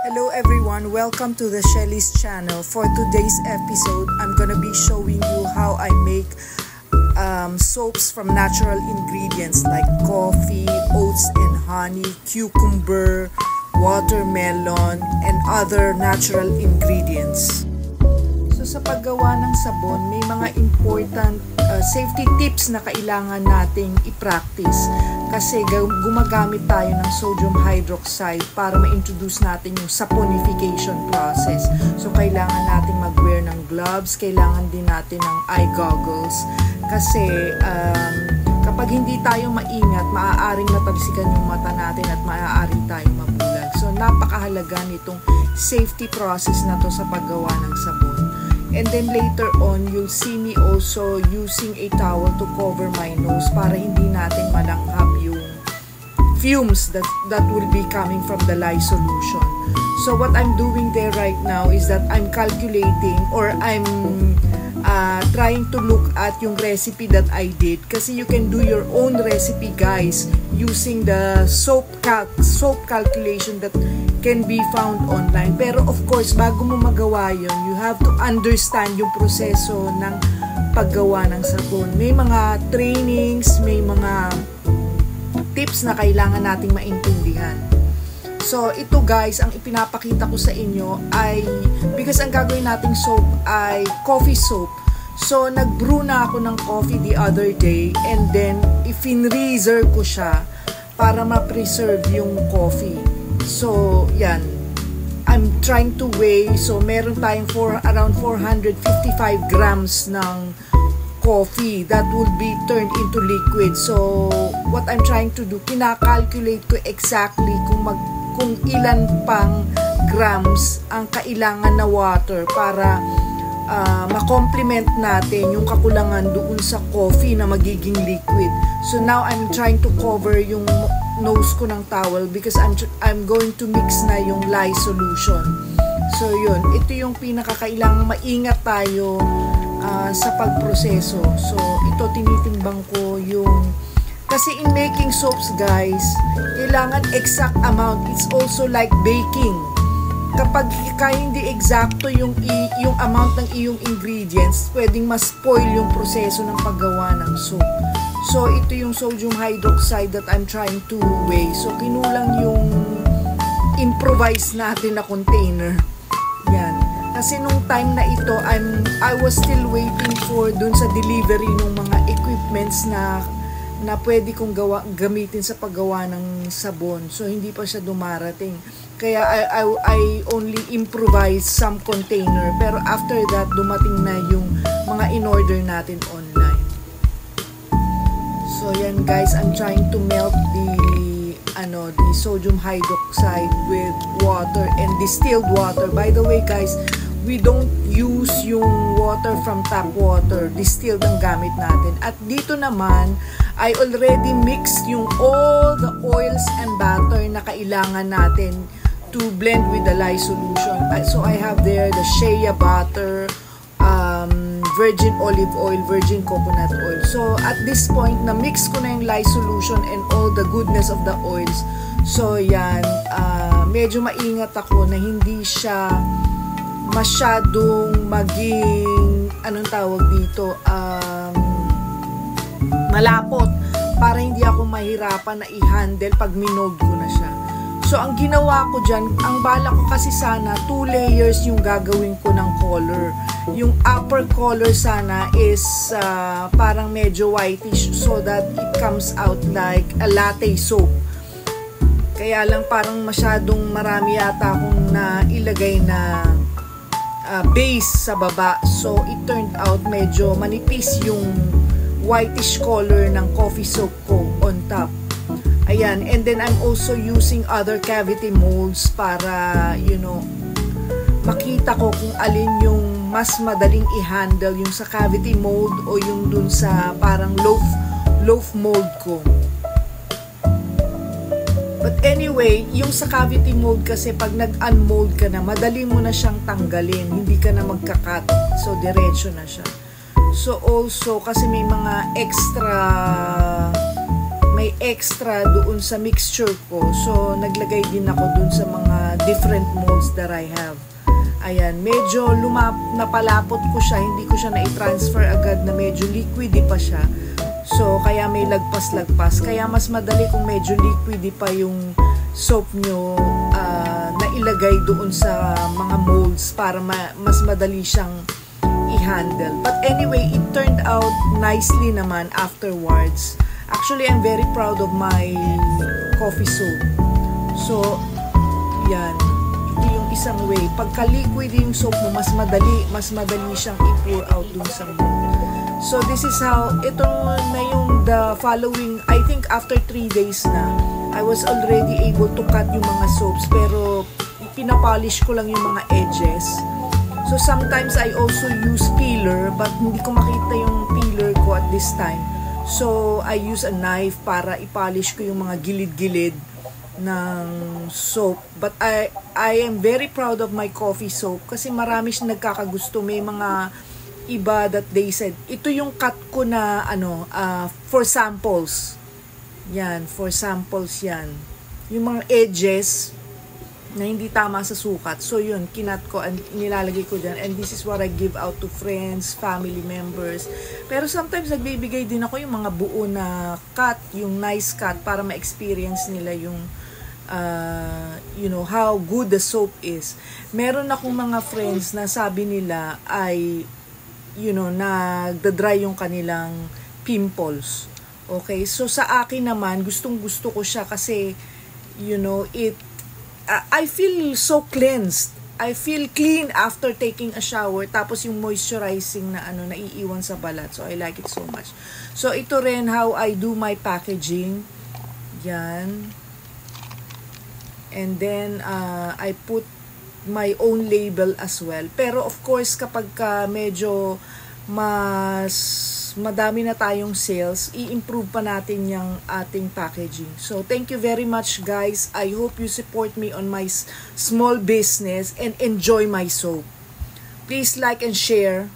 Hello everyone, welcome to the Shelly's channel. For today's episode, I'm gonna be showing you how I make soaps from natural ingredients like coffee, oats and honey, cucumber, watermelon, and other natural ingredients. So sa paggawa ng sabon, may mga important safety tips na kailangan nating i-practice kasi gumagamit tayo ng sodium hydroxide para ma-introduce natin yung saponification process. So kailangan nating mag-wear ng gloves, kailangan din natin ng eye goggles kasi kapag hindi tayo maingat, maaaring matalsikan yung mata natin at maaaring tayo mabulag. So napakahalaga nitong safety process na to sa paggawa ng sabon. And then later on, you'll see me also using a towel to cover my nose para hindi natin malanghap yung fumes that will be coming from the lye solution. So what I'm doing there right now is that I'm calculating or I'm trying to look at yung recipe that I did. Kasi you can do your own recipe, guys, using the soap calculation that can be found online. Pero of course, bago mo magawa yun, you have to understand yung proseso ng paggawa ng sabon. May mga trainings, may mga tips na kailangan nating maintindihan. So, ito guys, ang ipinapakita ko sa inyo ay, because ang gagawin nating soap ay coffee soap. So, nag-brew na ako ng coffee the other day and then i-freezer ko siya para ma-preserve yung coffee. So, yan. I'm trying to weigh. So, meron tayong around 455 grams ng coffee that will be turned into liquid. So, what I'm trying to do, kinakalculate ko exactly kung ilan pang grams ang kailangan na water para ma-complement natin yung kakulangan doon sa coffee na magiging liquid. So, now I'm trying to cover yung nose ko ng towel because I'm going to mix na yung lye solution. So yun, ito yung pinakakailangang maingat tayo sa pagproseso. So ito tinitimbang ko yung kasi in making soaps guys, kailangan exact amount. It's also like baking. Kapag hindi eksakto yung amount ng iyong ingredients, pwedeng ma-spoil yung proseso ng paggawa ng soap. So, ito yung sodium hydroxide that I'm trying to weigh. So, kinulang yung improvise natin na container. Yan. Kasi nung time na ito, I was still waiting for dun sa delivery ng mga equipments na pwede kong gamitin sa paggawa ng sabon. So, hindi pa siya dumarating. Kaya, I only improvise some container. Pero after that, dumating na yung mga in-order natin online. So yan guys, I'm trying to melt the sodium hydroxide with water and distilled water. By the way guys, we don't use yung water from tap water. Distilled ang gamit natin. At dito naman, I already mixed yung all the oils and butter na kailangan natin to blend with the lye solution. So I have there the shea butter, virgin olive oil, virgin coconut oil. So, at this point, na-mix ko na yung lye solution and all the goodness of the oils. So, yan. Medyo maingat ako na hindi siya masyadong maging, anong tawag dito, malapot. Para hindi ako mahirapan na i-handle pag minold ko na siya. So, ang ginawa ko dyan, ang bala ko kasi sana, 2 layers yung gagawin ko ng color. Yung upper color sana is parang medyo whitish so that it comes out like a latte soap. Kaya lang parang masyadong marami yata akong nailagay na base sa baba. So, it turned out medyo manipis yung whitish color ng coffee soap ko on top. Ayan, and then I'm also using other cavity molds para, makita ko kung alin yung mas madaling i-handle, yung sa cavity mold o yung dun sa parang loaf mold ko. But anyway, yung sa cavity mold kasi pag nag-unmold ka na, madali mo na siyang tanggalin, hindi ka na magka-cut. So, diretso na siya. So, also, kasi may mga extra doon sa mixture ko. So, naglagay din ako doon sa mga different molds that I have. Ayan, medyo napalapot ko siya, hindi ko siya na-transfer agad na medyo liquidy pa siya. So, kaya may lagpas-lagpas. Kaya mas madali kung medyo liquidy pa yung soap nyo na ilagay doon sa mga molds para mas madali siyang i-handle. But anyway, it turned out nicely naman afterwards. Actually, I'm very proud of my coffee soap. So, yan. Ito yung isang way. Pagka-liquid yung soap mo, mas madali siyang i-pour out dun sa mold. So, this is how, ito na yung the following, I think after 3 days na, I was already able to cut yung mga soaps, pero pinapolish ko lang yung mga edges. So, sometimes I also use peeler, but hindi ko makita yung peeler ko at this time. So, I use a knife para i-polish ko yung mga gilid-gilid ng soap. But I am very proud of my coffee soap kasi marami siyang nagkakagusto. May mga iba that they said, ito yung cut ko na for samples. Yan, for samples yan. Yung mga edges na hindi tama sa sukat. So yun, kinat ko and nilalagay ko dyan. And this is what I give out to friends, family members. Pero sometimes nagbibigay din ako yung mga buo na cut, yung nice cut para ma-experience nila yung you know, how good the soap is. Meron akong mga friends na sabi nila ay, you know, nagda-dry yung kanilang pimples. Okay? So sa akin naman, gustong-gusto ko siya kasi, you know, I feel so cleansed. I feel clean after taking a shower. Tapos yung moisturizing na naiiwan sa balat. So I like it so much. So ito rin how I do my packaging. Yan. And then I put my own label as well. Pero of course kapag medyo madami na tayong sales, i-improve pa natin yung ating packaging. So, thank you very much guys. I hope you support me on my small business and enjoy my soap. Please like and share.